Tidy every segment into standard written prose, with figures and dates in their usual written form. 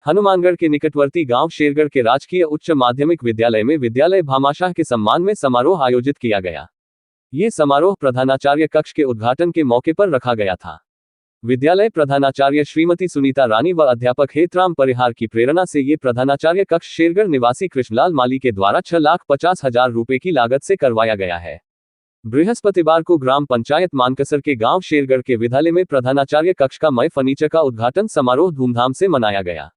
हनुमानगढ़ के निकटवर्ती गांव शेरगढ़ के राजकीय उच्च माध्यमिक विद्यालय में विद्यालय भामाशाह के सम्मान में समारोह आयोजित किया गया। ये समारोह प्रधानाचार्य कक्ष के उद्घाटन के मौके पर रखा गया था। विद्यालय प्रधानाचार्य श्रीमती सुनीता रानी व अध्यापक हेतराम परिहार की प्रेरणा से ये प्रधानाचार्य कक्ष शेरगढ़ निवासी कृष्णलाल माली के द्वारा 6,50,000 रुपए की लागत से करवाया गया है। बृहस्पतिवार को ग्राम पंचायत मानकसर के गांव शेरगढ़ के विद्यालय में प्रधानाचार्य कक्ष का मय फर्नीचर का उद्घाटन समारोह धूमधाम से मनाया गया।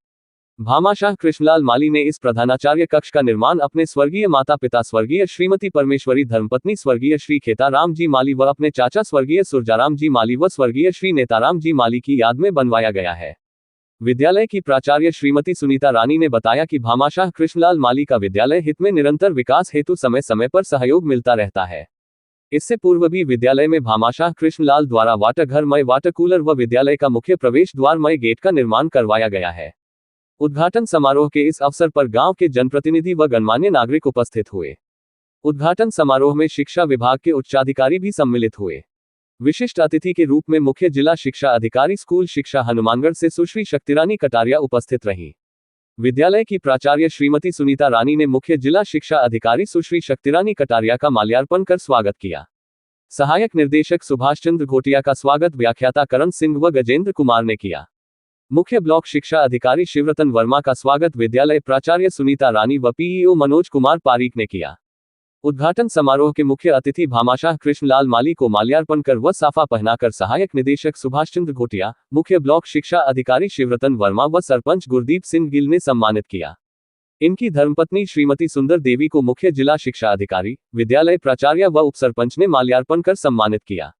भामाशाह कृष्णलाल माली ने इस प्रधानाचार्य कक्ष का निर्माण अपने स्वर्गीय माता पिता स्वर्गीय श्रीमती परमेश्वरी धर्मपत्नी स्वर्गीय श्री खेताराम जी माली व अपने चाचा स्वर्गीय सुरजाराम जी माली व स्वर्गीय श्री नेताराम जी माली की याद में बनवाया गया है। विद्यालय की प्राचार्य श्रीमती सुनीता रानी ने बताया कि भामाशाह कृष्णलाल माली का विद्यालय हित में निरंतर विकास हेतु समय समय पर सहयोग मिलता रहता है। इससे पूर्व भी विद्यालय में भामाशाह कृष्णलाल द्वारा वाटर घर मय वाटर कूलर व विद्यालय का मुख्य प्रवेश द्वार मय गेट का निर्माण करवाया गया है। उद्घाटन समारोह के इस अवसर पर गांव के जनप्रतिनिधि व गणमान्य नागरिक उपस्थित हुए। उद्घाटन समारोह में शिक्षा विभाग के उच्चाधिकारी भी सम्मिलित हुए। विशिष्ट अतिथि के रूप में मुख्य जिला शिक्षा अधिकारी स्कूल शिक्षा हनुमानगढ़ से सुश्री शक्तिरानी कटारिया उपस्थित रहीं। विद्यालय की प्राचार्य श्रीमती सुनीता रानी ने मुख्य जिला शिक्षा अधिकारी सुश्री शक्तिरानी कटारिया का माल्यार्पण कर स्वागत किया। सहायक निर्देशक सुभाष चंद्र घोटिया का स्वागत व्याख्याता करण सिंह व गजेंद्र कुमार ने किया। मुख्य ब्लॉक शिक्षा अधिकारी शिवरतन वर्मा का स्वागत विद्यालय प्राचार्य सुनीता रानी व पीईओ मनोज कुमार पारीक ने किया। उद्घाटन समारोह के मुख्य अतिथि भामाशाह कृष्णलाल माली को माल्यार्पण कर व साफा पहनाकर सहायक निदेशक सुभाष चंद्र घोटिया, मुख्य ब्लॉक शिक्षा अधिकारी शिवरतन वर्मा व सरपंच गुरदीप सिंह गिल ने सम्मानित किया। इनकी धर्मपत्नी श्रीमती सुंदर देवी को मुख्य जिला शिक्षा अधिकारी, विद्यालय प्राचार्य व उपसरपंच ने माल्यार्पण कर सम्मानित किया।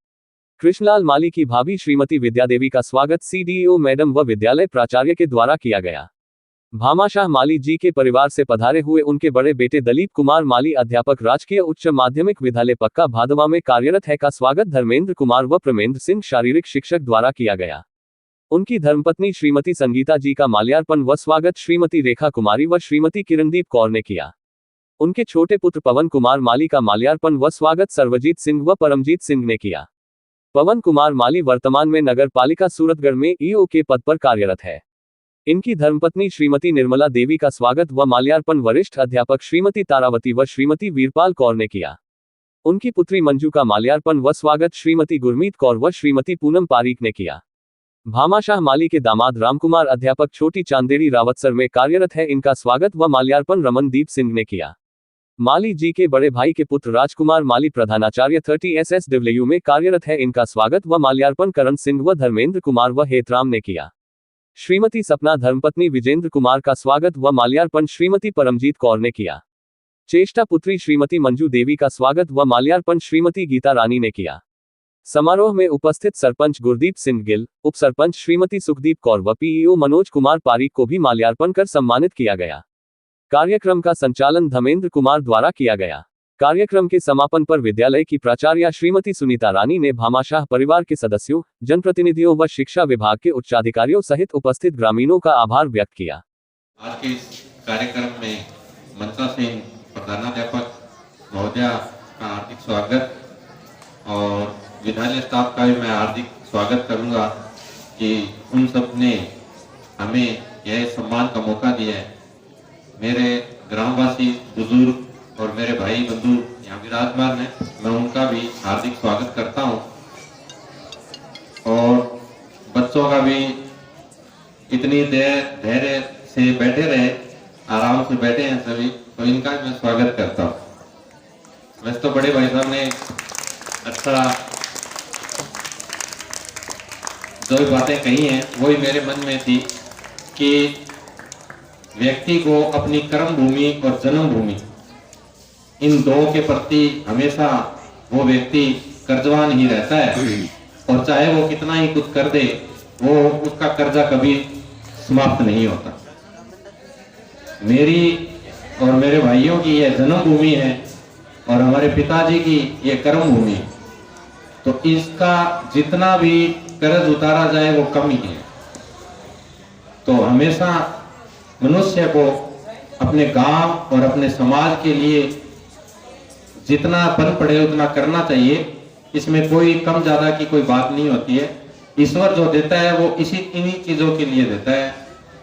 कृष्णलाल माली की भाभी श्रीमती विद्या देवी का स्वागत सीडीओ मैडम व विद्यालय प्राचार्य के द्वारा किया गया। भामाशाह माली जी के परिवार से पधारे हुए उनके बड़े बेटे दलीप कुमार माली अध्यापक राजकीय उच्च माध्यमिक विद्यालय पक्का भादवा में कार्यरत है का स्वागत धर्मेंद्र कुमार व प्रमेंद्र सिंह शारीरिक शिक्षक द्वारा किया गया। उनकी धर्मपत्नी श्रीमती संगीता जी का माल्यार्पण व स्वागत श्रीमती रेखा कुमारी व श्रीमती किरणदीप कौर ने किया। उनके छोटे पुत्र पवन कुमार माली का माल्यार्पण व स्वागत सर्वजीत सिंह व परमजीत सिंह ने किया। पवन कुमार माली वर्तमान में नगर पालिका सूरतगढ़ में ईओ के पद पर कार्यरत है। इनकी धर्मपत्नी श्रीमती निर्मला देवी का स्वागत व माल्यार्पण वरिष्ठ अध्यापक श्रीमती तारावती व श्रीमती वीरपाल कौर ने किया। उनकी पुत्री मंजू का माल्यार्पण व स्वागत श्रीमती गुरमीत कौर व श्रीमती पूनम पारीक ने किया। भामाशाह माली के दामाद रामकुमार अध्यापक छोटी चांदेड़ी रावतसर में कार्यरत है, इनका स्वागत व माल्यार्पण रमनदीप सिंह ने किया। माली जी के बड़े भाई के पुत्र राजकुमार माली प्रधानाचार्य 30 SSW में कार्यरत है, इनका स्वागत व माल्यार्पण करण सिंह व धर्मेंद्र कुमार व हेतराम ने किया। श्रीमती सपना धर्मपत्नी विजेंद्र कुमार का स्वागत व माल्यार्पण श्रीमती परमजीत कौर ने किया। चेष्टा पुत्री श्रीमती मंजू देवी का स्वागत व माल्यार्पण श्रीमती गीता रानी ने किया। समारोह में उपस्थित सरपंच गुरदीप सिंह गिल, उप सरपंच श्रीमती सुखदीप कौर व पीईओ मनोज कुमार पारीक को भी माल्यार्पण कर सम्मानित किया गया। कार्यक्रम का संचालन धर्मेंद्र कुमार द्वारा किया गया। कार्यक्रम के समापन पर विद्यालय की प्राचार्या श्रीमती सुनीता रानी ने भामाशाह परिवार के सदस्यों, जनप्रतिनिधियों व शिक्षा विभाग के उच्चाधिकारियों सहित उपस्थित ग्रामीणों का आभार व्यक्त किया। आज के इस कार्यक्रम में मनसा सिंह प्रधानाध्यापक महोदया का हार्दिक स्वागत और विद्यालय स्टाफ का भी मैं हार्दिक स्वागत करूंगा कि उन सब ने हमें यह सम्मान का मौका दिया है। मेरे ग्रामवासी बुजुर्ग और मेरे भाई बंधु यहाँ विराजमान हैं, मैं उनका भी हार्दिक स्वागत करता हूँ और बच्चों का भी इतनी देर धैर्य से बैठे रहे, आराम से बैठे हैं सभी, तो इनका भी मैं स्वागत करता हूँ। वैसे तो बड़े भाई साहब ने अच्छा जो बातें कही हैं वही मेरे मन में थी कि व्यक्ति को अपनी कर्म भूमि और जन्म भूमि इन दो के प्रति हमेशा वो व्यक्ति कर्जवान ही रहता है और चाहे वो कितना ही कुछ कर दे वो उसका कर्जा कभी समाप्त नहीं होता। मेरी और मेरे भाइयों की यह जन्म भूमि है और हमारे पिताजी की यह कर्म भूमि, तो इसका जितना भी कर्ज उतारा जाए वो कम ही है। तो हमेशा मनुष्य को अपने गांव और अपने समाज के लिए जितना बन पड़े उतना करना चाहिए। इसमें कोई कम ज्यादा की कोई बात नहीं होती है। ईश्वर जो देता है वो इन्हीं चीजों के लिए देता है।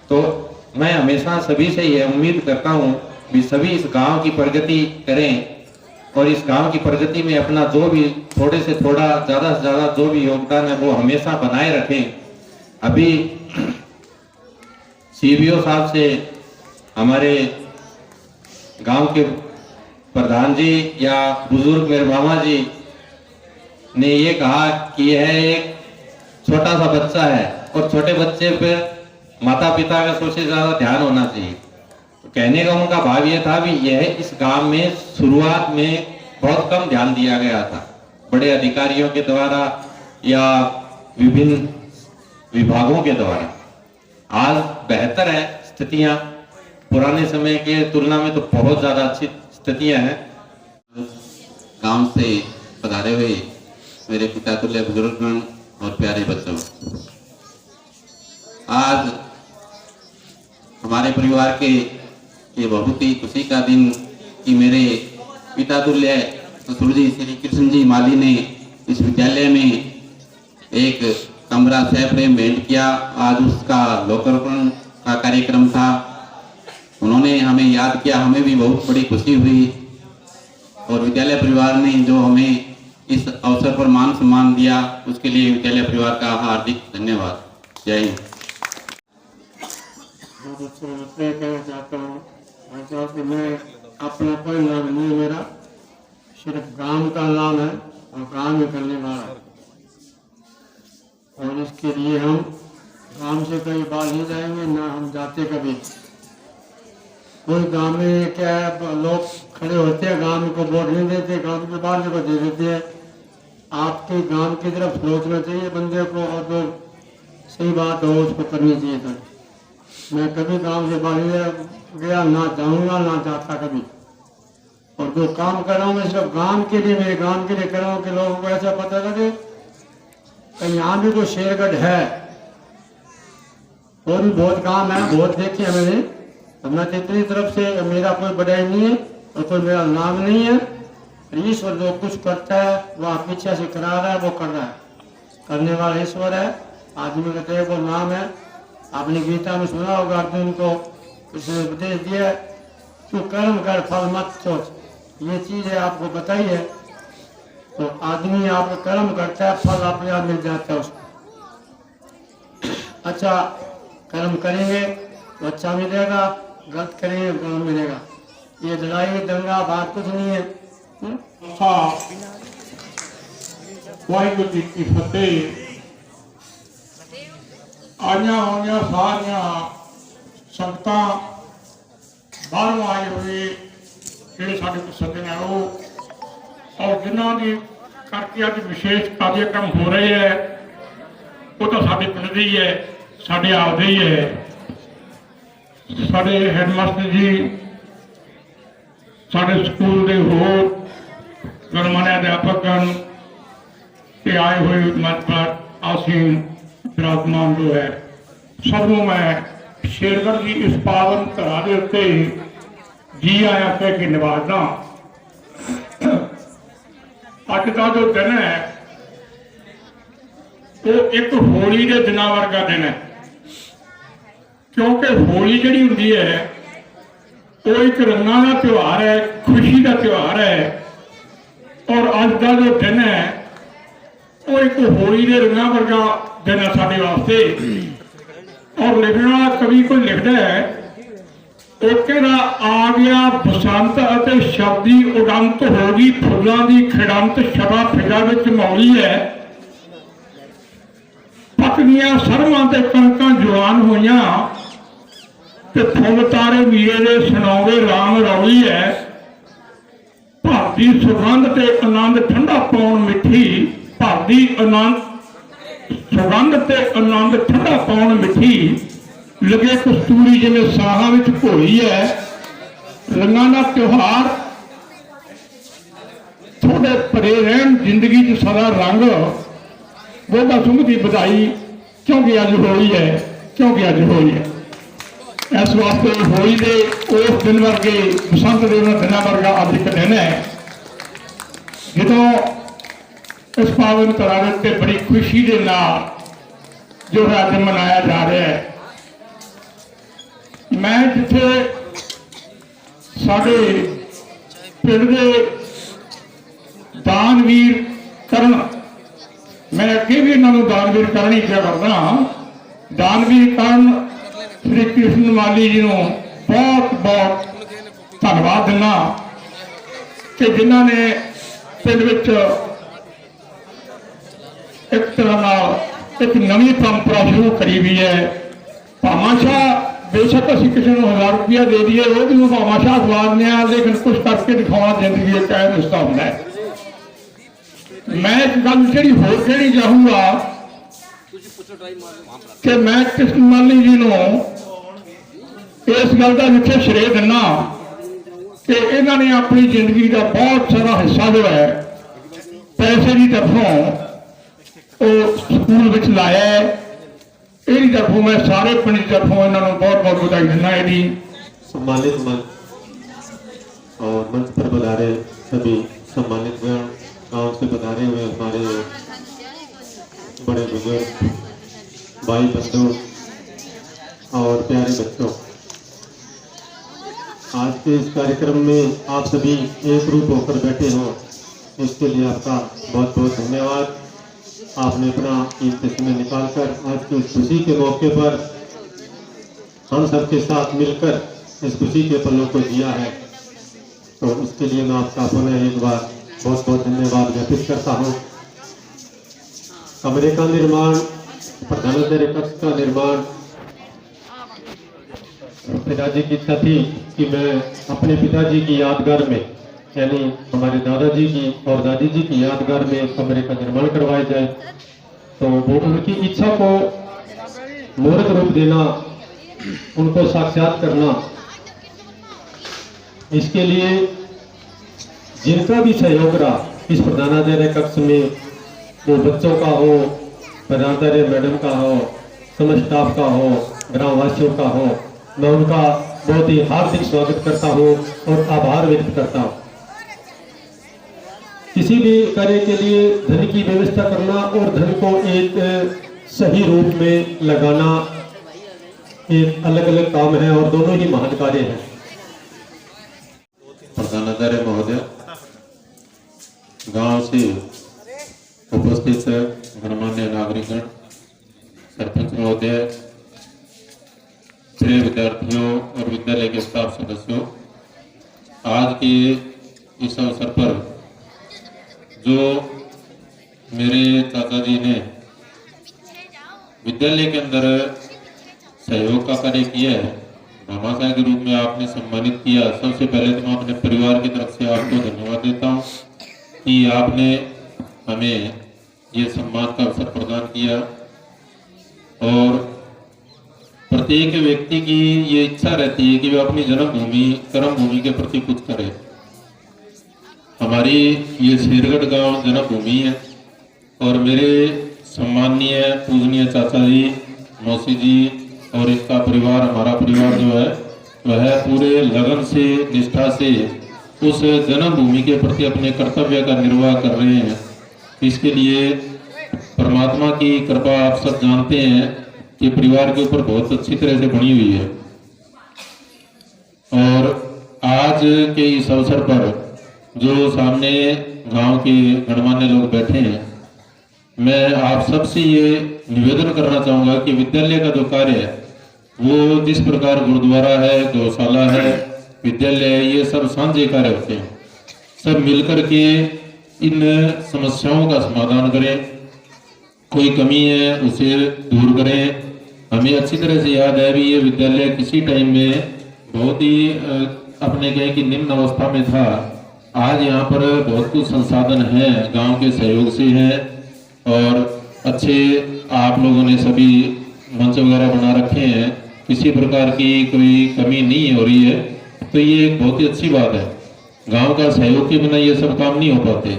तो मैं हमेशा सभी से यह उम्मीद करता हूँ कि सभी इस गांव की प्रगति करें और इस गांव की प्रगति में अपना जो भी थोड़े से थोड़ा ज़्यादा से ज़्यादा जो भी योगदान है वो हमेशा बनाए रखें। अभी सीबीओ साहब से हमारे गांव के प्रधान जी या बुजुर्ग मेरे मामा जी ने ये कहा कि यह एक छोटा सा बच्चा है और छोटे बच्चे पे माता पिता का सबसे ज्यादा ध्यान होना चाहिए। तो कहने का उनका भाव ये था भी यह इस गांव में शुरुआत में बहुत कम ध्यान दिया गया था, बड़े अधिकारियों के द्वारा या विभिन्न विभागों के द्वारा। आज बेहतर है स्थितियां, पुराने समय के तुलना में तो बहुत ज्यादा अच्छी स्थितियां हैं। गांव से पधारे हुए मेरे पिता तुल्य बुजुर्गगण और प्यारे बच्चों, आज हमारे परिवार के ये बहुत ही खुशी का दिन कि मेरे पिता तुल्य ससुर जी श्री कृष्ण जी माली ने इस विद्यालय में एक कमरा सह फ्रेम भेंट किया। आज उसका लोकार्पण का कार्यक्रम था। उन्होंने हमें याद किया, हमें भी बहुत बड़ी खुशी हुई और विद्यालय परिवार ने जो हमें इस अवसर पर मान सम्मान दिया उसके लिए विद्यालय परिवार का हार्दिक धन्यवाद। जय हिंद। कहना चाहता हूँ कि मैं अपना कोई नाम नहीं, मेरा सिर्फ गांव का नाम है और गांव में करने वाला है और इसके लिए हम गांव से कहीं बाहर नहीं जाएंगे, ना हम जाते कभी। कोई गांव में क्या है, लोग खड़े होते हैं, गांव को वोट नहीं देते, गांव के बाहर को दे देते हैं। आपके गांव की तरफ सोचना चाहिए बंदे को और जो सही बात हो उसको करनी चाहिए था। मैं कभी गांव से बाहर गया, ना जाऊंगा, ना जाता कभी। और जो काम कर रहा हूँ मैं सिर्फ गांव के लिए, मेरे गांव के लिए कर रहा हूँ कि लोगों को ऐसा पता लगे कि यहाँ भी कोई शेरगढ़ है। और भी बहुत काम है, बहुत देखे हैं मैंने। तो मैं इतनी तरफ से मेरा कोई बढ़ाई नहीं है और कोई मेरा नाम नहीं है। ईश्वर जो कुछ करता है वह पीछे से करा रहा है, वो कर रहा है, करने वाला ईश्वर है। आदमी का तो वो नाम है। आपने गीता में सुना होगा, अर्जुन को उसने उपदेश दिया, तू कर्म कर फल मत सोच। ये चीज है, आपको बताई है। तो आदमी आप कर्म करता है, फल अपने आप मिल जाता है उसको। अच्छा कर्म करेंगे तो अच्छा मिलेगा, गलत करेंगे तो गलत मिलेगा। ये लड़ाई दंगा बात कुछ नहीं है। वाहिगुरू जी की फतेह। आइया हुई सारिया संगत बाहरों आए हुए ਜਿਹੜੇ ਸਾਡੇ ਕੋਲ ਸੱਜਣ ਹੈ ਉਹ ਔਰ ਜਿਨ੍ਹਾਂ ਦੀ ਕਰਕੇ ਅੱਜ ਵਿਸ਼ੇਸ਼ ਕਾਰਜਕ੍ਰਮ ਹੋ ਰਹੇ ਹੈ ਉਹ ਤਾਂ ਸਾਡੇ ਪਿੰਡ ਦੇ ਹੀ ਹੈ, ਸਾਡੇ ਆਪਦੇ ਹੀ ਹੈ। ਸਾਡੇ ਹੈਡਮਾਸਟਰ ਜੀ, ਸਾਡੇ ਸਕੂਲ ਦੇ ਹੋਰ गणमान्य अध्यापकगण के आए हुए मंच पर आसीन विराजमान जो है, सबनों मैं शेरगढ़ की इस पावन धरा के उत्ते जी आया कह के निवाजना। अज का जो दिन है वो एक होली के दिनों वर्गा दिन है, क्योंकि होली जिहड़ी हुंदी है वो एक रंगां दा त्योहार है, खुशी का त्योहार है। और अज का जो दिन है वो एक होली के रंगा वर्गा दिन है साडे वास्ते। और लिखने वाला कवि कोई लिखता है, ओके दा आ गया बसंत अते शब्दी उडंत होगी, फुलों की खिड़ंत शबा फिजा विच मौली है। पकनियां सरमां ते कणकां जवान होइयां ते फुल तारे मीरे दे सुनावे राम रौली है। भारती सुगंध ते आनंद ठंडा पाउण मिठी, भारती आनंद सुगंध ते आनंद ठंडा पाउण मिठी, लगे कस्तूरी जिवें साहां विच घोली है। रंगां दा त्योहार थोड़े भरे रहन जिंदगी च सदा रंग, बोधा सुंघदी बधाई क्योंकि अज होली है, क्योंकि अज होली है। इस वास्ते होली के उस दिन वर्गे बसंत के उन्होंने दिनों वर्गा अज एक दिन है जो इस पावन धरा के बड़ी खुशी के नाल जो है अज मनाया जा रहा है। मैं जिथे साडे पिंड दे दानवीर करण, मैं अगे भी इन्होंने दानवीर करण ही क्या करदा, दानवीर करण श्री कृष्ण माली जी को बहुत बहुत धन्यवाद दिना कि जिन्होंने पिंड विच एक तरह एक नवी परंपरा शुरू करी हुई है। भामाशाह बेशक असी किसी को 1000 रुपया दे दिए वो भी भामाशाह स्वादने, लेकिन कुछ करके दिखाना जिंदगी एक अहम हिस्सा होता है। मैं एक गल जी होर कहनी चाहूंगा कि मैं कृष्ण माली जी को इस गल का जिथे श्रेय दिना कि इन्होंने अपनी जिंदगी का बहुत सारा हिस्सा जो है पैसे की तरफों स्कूल में लाया है। यही तरफों मैं सारे पिंड की तरफों इन्होंने बहुत बहुत बधाई दिना। यदि सम्मानित मंच और मंच पर पधारे सभी सम्मानित गांव से पधारे हुए हमारे बड़े बुजुर्ग भाई बंधु और प्यारे बच्चों, आज के इस कार्यक्रम में आप सभी एक रूप होकर बैठे हो, इसके लिए आपका बहुत बहुत धन्यवाद। आपने अपना कीमती समय निकालकर आज की इस खुशी के मौके पर हम सबके साथ मिलकर इस खुशी के पलों को जिया है, तो उसके लिए मैं आपका पुनः एक बार बहुत बहुत धन्यवाद ज्ञापित करता हूँ। कमरे का निर्माण, प्रधानाचार्य कक्ष का निर्माण, पिताजी की इच्छा थी कि मैं अपने पिताजी की यादगार में, यानी हमारे दादाजी की और दादी जी की यादगार में कमरे का निर्माण करवाया जाए। तो वो उनकी इच्छा को मूर्त रूप देना, उनको साक्षात करना, इसके लिए जिनका भी सहयोग रहा इस प्रधानाचार्य कक्ष में, वो बच्चों का हो, प्रधानाचार्य मैडम का हो, समस्त स्टाफ का हो, ग्रामवासियों का हो, मैं उनका बहुत ही हार्दिक स्वागत करता हूँ और आभार व्यक्त करता हूँ। किसी भी कार्य के लिए धन की व्यवस्था करना और धन को एक सही रूप में लगाना एक अलग अलग काम है और दोनों ही महान कार्य हैं। प्रधानाचार्य महोदय, गांव से उपस्थित गणमान्य नागरिकगण, सरपंच महोदय, प्रिय विद्यार्थियों और विद्यालय के स्टाफ सदस्यों, आज के इस अवसर पर जो मेरे चाचा जी ने विद्यालय के अंदर सहयोग का कार्य किया है, भामाशाह के रूप में आपने सम्मानित किया, सबसे पहले तो मैं अपने परिवार की तरफ से आपको धन्यवाद देता हूँ कि आपने हमें ये सम्मान का अवसर प्रदान किया। और प्रत्येक व्यक्ति की ये इच्छा रहती है कि वह अपनी जन्मभूमि, कर्म भूमि के प्रति कुछ करे। हमारी ये शेरगढ़ गांव जन्मभूमि है और मेरे सम्माननीय पूजनीय चाचा जी, मौसी जी और इसका परिवार, हमारा परिवार जो है वह पूरे लगन से, निष्ठा से उस जन्मभूमि के प्रति अपने कर्तव्य का निर्वाह कर रहे हैं। इसके लिए परमात्मा की कृपा आप सब जानते हैं कि परिवार के ऊपर बहुत अच्छी तरह से बनी हुई है। और आज के इस अवसर पर जो सामने गांव के गणमान्य लोग बैठे हैं, मैं आप सबसे ये निवेदन करना चाहूँगा कि विद्यालय का जो कार्य है वो जिस प्रकार गुरुद्वारा है, गौशाला है, विद्यालय है, ये सब साझे कार्य होते हैं। सब मिलकर के इन समस्याओं का समाधान करें, कोई कमी है उसे दूर करें। हमें अच्छी तरह से याद है भी ये विद्यालय किसी टाइम में बहुत ही अपने कहें कि निम्न अवस्था में था। आज यहाँ पर बहुत कुछ संसाधन हैं, गांव के सहयोग से हैं और अच्छे आप लोगों ने सभी मंच वगैरह बना रखे हैं, किसी प्रकार की कोई कमी नहीं हो रही है, तो ये एक बहुत ही अच्छी बात है। गांव का सहयोग के बिना ये सब काम नहीं हो पाते।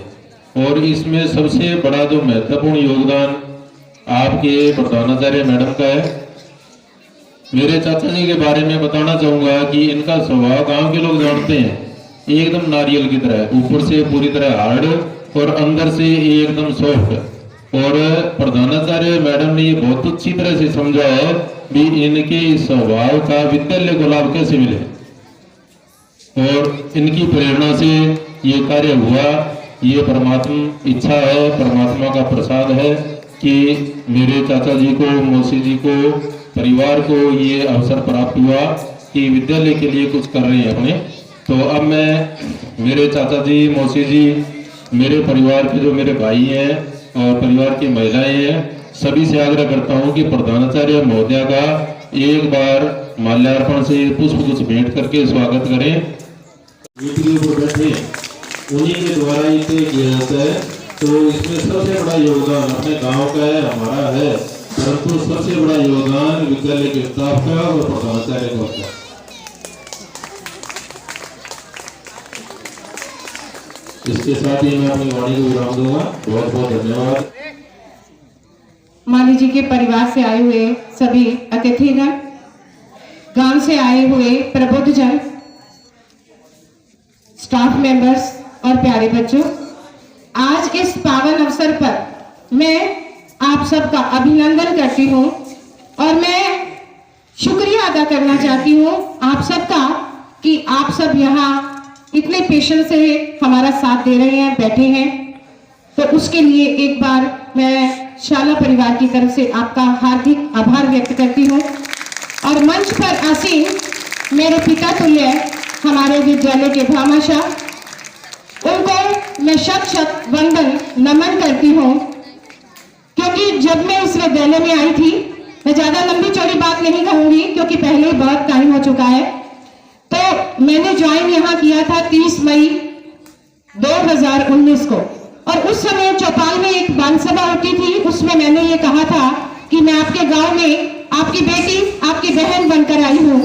और इसमें सबसे बड़ा जो महत्वपूर्ण योगदान आपके प्रधानाचार्य मैडम का है। मेरे चाचा जी के बारे में बताना चाहूंगा कि इनका स्वभाव गांव के लोग जानते हैं, एकदम नारियल की तरह, ऊपर से पूरी तरह हार्ड और अंदर से एकदम सॉफ्ट। और प्रधानाचार्य मैडम ने ये बहुत अच्छी तरह से समझा है भी इनके स्वभाव का विद्यालय को लाभ कैसे मिले, और इनकी प्रेरणा से ये कार्य हुआ। ये परमात्मा इच्छा है, परमात्मा का प्रसाद है कि मेरे चाचा जी को, मौसी जी को, परिवार को ये अवसर प्राप्त हुआ कि विद्यालय के लिए कुछ कर रहे हैं अपने। तो अब मैं मेरे चाचा जी, मौसी जी, मेरे परिवार के जो मेरे भाई हैं और परिवार की महिलाएं हैं, सभी से आग्रह करता हूं कि प्रधानाचार्य महोदया का एक बार माल्यार्पण से पुष्पगुच्छ भेंट करके स्वागत करें। मीटिंग पर बैठे उन्हीं के द्वारा ये तय किया जाता है। तो इसमें सबसे बड़ा योगदान अपने गांव का है, हमारा है, परंतु सबसे बड़ा योगदान विद्यालय के स्टाफ का और प्रधानाचार्य का होता है। इसके साथ ही मैं अपनी वाणी को विराम दूंगा। बहुत बहुत धन्यवाद। माली जी के परिवार से आए हुए सभी अतिथिगण, गांव से आए हुए प्रबुद्धजन, स्टाफ मेंबर्स और प्यारे बच्चों, आज इस पावन अवसर पर मैं आप सबका अभिनंदन करती हूं और मैं शुक्रिया अदा करना चाहती हूं आप सबका कि आप सब यहाँ इतने पेशेंस से हमारा साथ दे रहे हैं, बैठे हैं। तो उसके लिए एक बार मैं शाला परिवार की तरफ से आपका हार्दिक आभार व्यक्त करती हूँ। और मंच पर आसीन मेरे पिता तुल्य हमारे विद्यालय के भामाशाह, उनको मैं शत शत वंदन नमन करती हूँ, क्योंकि जब मैं इस विद्यालय में आई थी, मैं ज्यादा लंबी चौड़ी बात नहीं कहूंगी क्योंकि पहले ही बहुत टाइम हो चुका है, तो मैंने ज्वाइन यहाँ किया था 30 मई 2019 को। और उस समय चौपाल में एक बाल सभा होती थी, उसमें मैंने ये कहा था कि मैं आपके गांव में आपकी बेटी, आपकी बहन बनकर आई हूँ।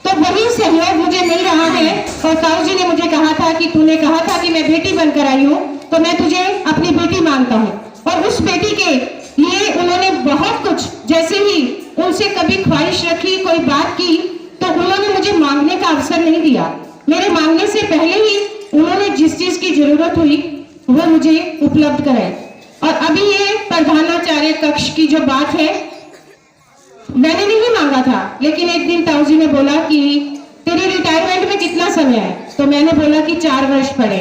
तो वही सहयोग मुझे मिल रहा है और ताऊ जी ने मुझे कहा था कि तूने कहा था कि मैं बेटी बनकर आई हूँ, तो मैं तुझे अपनी बेटी मानता हूँ। और उस बेटी के लिए उन्होंने बहुत कुछ, जैसे ही उनसे कभी ख्वाहिश रखी, कोई बात की, तो उन्होंने मुझे मांगने का अवसर नहीं दिया। मेरे मांगने से पहले ही उन्होंने जिस चीज की जरूरत हुई वो मुझे उपलब्ध कराई। और अभी ये प्रधानाचार्य कक्ष की जो बात है, मैंने नहीं मांगा था, लेकिन एक दिन ताऊ जी ने बोला कि तेरी रिटायरमेंट में कितना समय है, तो मैंने बोला कि 4 वर्ष पड़े।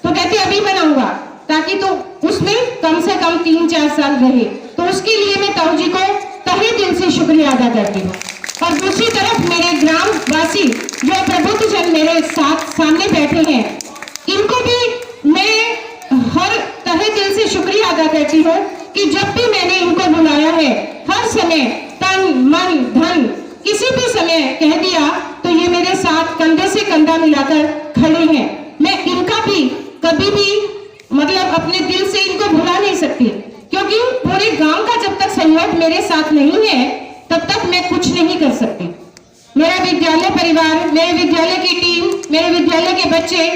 तो कहते अभी बनाऊंगा ताकि तो उसमें कम से कम 3-4 साल रहे। तो उसके लिए मैं ताऊ जी को तहे दिल से शुक्रिया अदा करती हूँ। और दूसरी तरफ मेरे ग्राम वासी जो प्रबुद्धजन मेरे साथ सामने बैठे हैं, इनको भी मैं हर तहे दिल से शुक्रिया अदा करती हूँ कि जब भी मैंने इनको बुलाया है, हर समय तन मन धन किसी भी समय कह दिया, तो ये मेरे साथ कंधे से कंधा मिलाकर खड़े हैं। मैं इनका भी कभी भी मतलब अपने दिल से इनको भुला नहीं सकती, क्योंकि पूरे गांव का जब तक सहयोग मेरे साथ नहीं है तब तक मैं कुछ नहीं कर सकती। मेरा विद्यालय परिवार, मेरे विद्यालय की टीम, मेरे विद्यालय के बच्चे,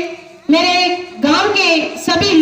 मेरे गांव के सभी